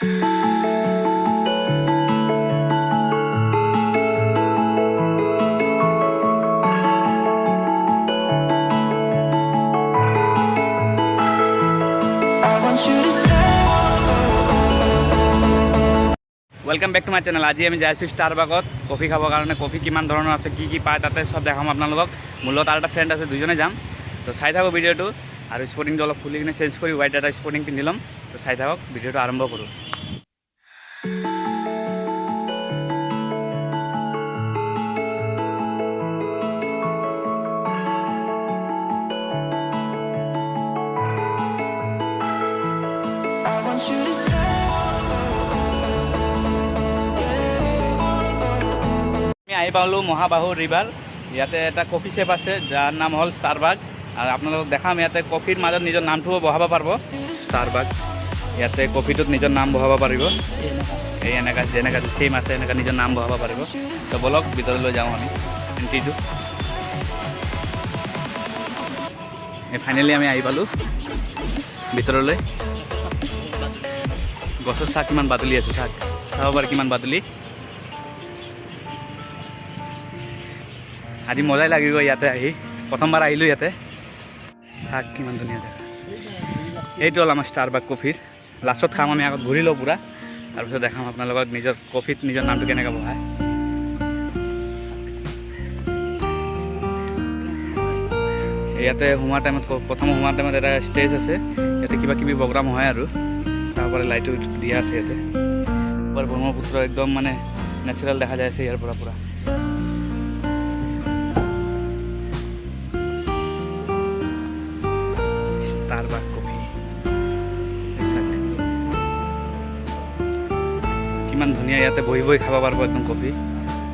Welcome back to my channel. आज जाइছোঁ स्टारबाकत coffee खाবৰ কাৰণে। कफि কিমান ধৰণৰ আছে, কি পায় তাতে সব দেখাম আপোনালোকক। মোৰ লগত আৰু এটা ফ্ৰেণ্ড আছে, দুজনে যাম। তো চাই থাকক ভিডিঅ'টো। আৰু স্পৰ্টিংটো অলপ খুলি কিনে চেঞ্জ কৰি হোৱাইট এটা স্পৰ্টিং পিন্ধি ল'ম। তো চাই থাকক, ভিডিঅ'টো আৰম্ভ কৰোঁ। আহি পালোঁ মহাবাহু ৰিভাৰ। ইয়াতে এটা কফি শেপ আছে যাৰ নাম হ'ল ষ্টাৰবাক। আৰু আপোনালোকক দেখাম ইয়াতে কফিৰ মাজত নিজৰ নামটোও বহাব পাৰিব। ষ্টাৰবাক ইয়াতে কফিটোত নিজৰ নাম বহাব পাৰিব। এই এনেকুৱা যেনেকুৱা ছেইম আছে এনেকুৱা নিজৰ নাম বহাব পাৰিব। তো বলক ভিতৰলৈ যাওঁ আমি এণ্ট্ৰিটো। ফাইনেলি আমি আহি পালোঁ ভিতৰলৈ। গছৰ চাহ কিমান বাদুলি আছে, চাহ চাব পাৰে কিমান বাদুলি। আজি মজাই লাগিব ইয়াতে আহি, প্ৰথমবাৰ আহিলোঁ ইয়াতে। চাহ কিমান ধুনীয়া দেখা। এইটো হ'ল আমাৰ ষ্টাৰবাক কফিৰ। লাষ্টত খাম আমি, আগত ঘূৰি লওঁ পূৰা, তাৰপিছত দেখাম আপোনালোকক নিজৰ কফিত নিজৰ নামটো কেনেকৈ বহায়। ইয়াতে সোমোৱাৰ টাইমত, প্ৰথম সোমোৱাৰ টাইমত এটা ষ্টেজ আছে। ইয়াতে কিবা কিবি প্ৰগ্ৰাম হয় আৰু তাৰপৰা লাইটো দিয়া আছে ইয়াতে। ব্ৰহ্মপুত্ৰ একদম মানে নেচাৰেল দেখা যায় আছে ইয়াৰ পৰা পূৰা। ষ্টাৰবাক কফি কিমান ধুনীয়া। ইয়াতে বহি বহি খাব পাৰিব একদম কফি,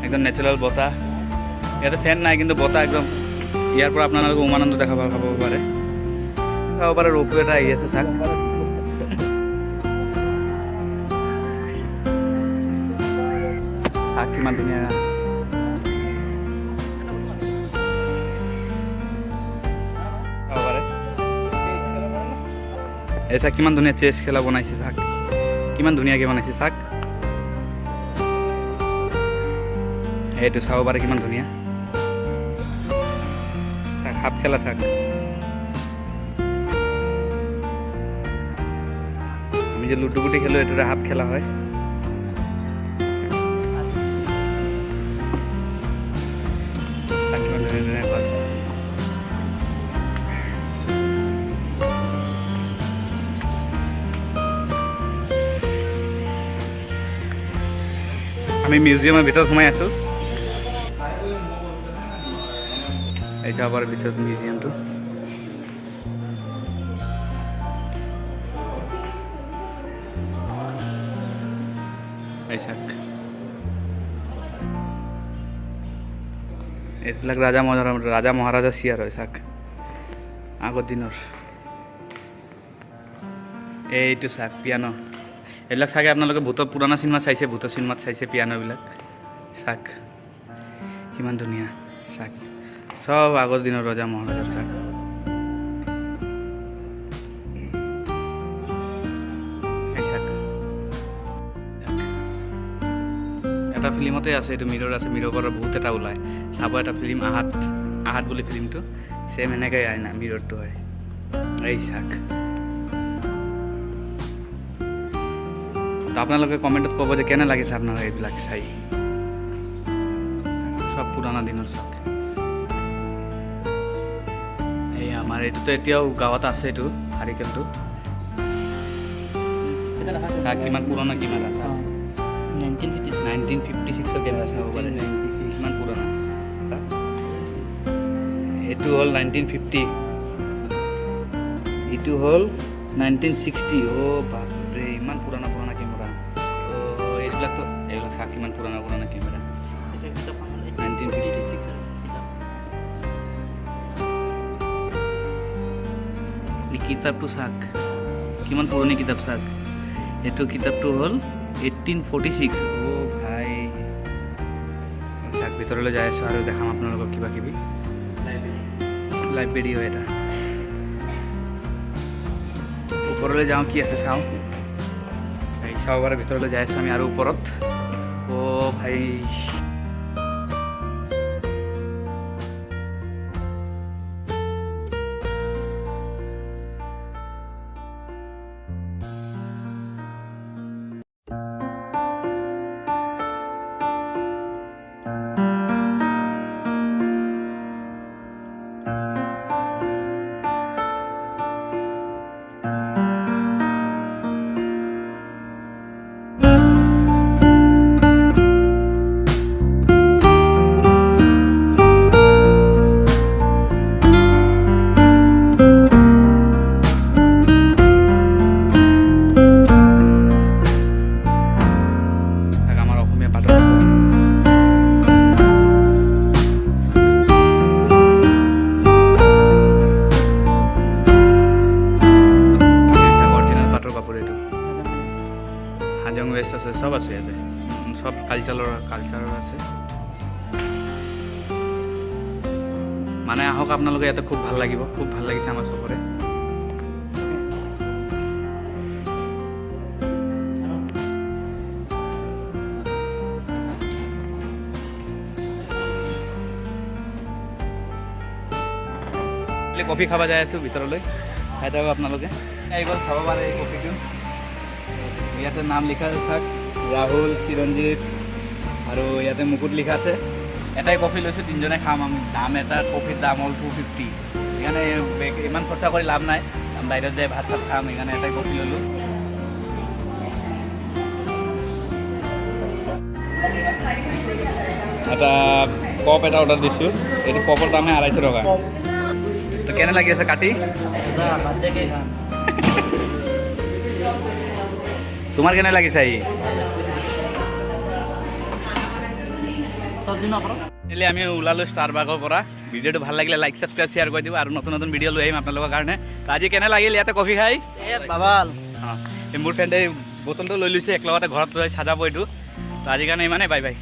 একদম নেচাৰেল বতাহ। ইয়াতে ফেন নাই কিন্তু বতাহ একদম ইয়াৰ পৰা আপোনালোকে উমানন্দ খাব পাৰে। চাব পাৰে ৰপু এটা আহি আছে, চাওক চাওক কিমান ধুনীয়া। এই চাওক কিমান ধুনীয়া চেছ খেলা বনাইছে, চাওক কিমান ধুনীয়াকৈ বনাইছে। চাওক সেইটো চাব পাৰে কিমান ধুনীয়া। চাওক হাফ খেলা, চাওক আমি যে লুডু গুটি খেলোঁ এইটোৰে হাফ খেলা হয়। কিমান ধুনীয়া ধুনীয়া ঘৰ। আমি মিউজিয়ামৰ ভিতৰত সোমাই আছোঁ। এই যাব পাৰে ভিতৰত মিউজিয়ামটো। এই চাওক এইবিলাক ৰাজা মহাৰাজা চিয়াৰ হয়। চাওক আগৰ দিনৰ। এইটো চাওক পিয়ানো। এইবিলাক চাগে আপোনালোকে ভূতৰ পুৰণা চিনেমাত চাইছে, ভূতৰ চিনেমাত চাইছে পিয়ানোবিলাক। চাওক কিমান ধুনীয়া। চাওক চব আগৰ দিনৰ ৰজা মহাৰাজাৰ। চাওক এটা ফিল্মতে আছে, এইটো মিৰৰ আছে, মিৰৰ পৰা বহুত এটা ওলায়। চাব এটা ফিল্ম আহাত বুলি ফিল্মটো ছেম এনেকৈ আইনা মিৰৰটো হয়। এই চাওক আপোনালোকে কমেণ্টত ক'ব যে কেনে লাগিছে আপোনাৰ এইবিলাক চাই। চব পুৰণা দিনৰ চাওক। এই আমাৰ এইটোতো এতিয়াও গাঁৱত আছে, এইটো হাৰিকেনটো। চাওক কিমান পুৰণা কেমেৰা। 1956ৰ কেমেৰা চাব পাৰে, কিমান পুৰণা। এইটো হ'ল 1950, এইটো হ'ল 1960। অ' বাপৰে ইমান পুৰণা পুৰণা কেমেৰা। এইবিলাক চাওক কিমান পুৰণা পুৰণা কেমেৰা। 1956 এই কিতাপটো চাওক কিমান পুৰণি কিতাপ। চাওক এইটো কিতাপটো হ'ল 1846। অ' ভাই চাওক ভিতৰলৈ যাই আছোঁ আৰু দেখাম আপোনালোকক কিবা কিবি। লাইব্ৰেৰী হয় এটা। ওপৰলৈ যাওঁ কি আছে চাওঁ। চাব পাৰে ভিতৰলৈ যাই আছোঁ আমি আৰু ওপৰত। অ' ভাই হাজং ৱেষ্ট আছে, চব আছে ইয়াতে, সব কালচাৰৰ আছে। মানে আহক আপোনালোকে, ইয়াতে খুব ভাল লাগিব, খুব ভাল লাগিছে আমাৰ চবৰে। কফি খাব যাই আছোঁ ভিতৰলৈ, চাই থাকক আপোনালোকে। আহি গ'ল, চাব পাৰে এই কফিটো। ইয়াতে নাম লিখা আছে চাওক, ৰাহুল, চিৰঞ্জিত আৰু ইয়াতে মুকুট লিখা আছে। এটাই কফি লৈছোঁ, তিনিজনে খাম আমি। দাম এটা কফিৰ দাম হ'ল 250। সেইকাৰণে ইমান খৰচা কৰি লাভ নাই, বাহিৰত যাই ভাত চাত খাম, সেইকাৰণে এটাই কফি ল'লোঁ। এটা কপ এটা অৰ্ডাৰ দিছোঁ, এইটো কপৰ দামে 250 টকা। তো কেনে লাগি আছে কাটি? তোমাৰ কেনে লাগিছে আহি? আমি ওলালোঁ ষ্টাৰবাগৰ পৰা। ভিডিঅ'টো ভাল লাগিলে লাইক ছাবস্ক্ৰাইব শ্বেয়াৰ কৰি দিব, আৰু নতুন নতুন ভিডিঅ' লৈ আহিম আপোনালোকৰ কাৰণে। তো আজি কেনে লাগিল ইয়াতে কফি খাই? বাবাল। মোৰ ফ্ৰেণ্ডে বটলটো লৈ লৈছে, এক লগতে ঘৰত লৈ চাজাব এইটো। তো আজিৰ কাৰণে ইমানেই, বাই বাই।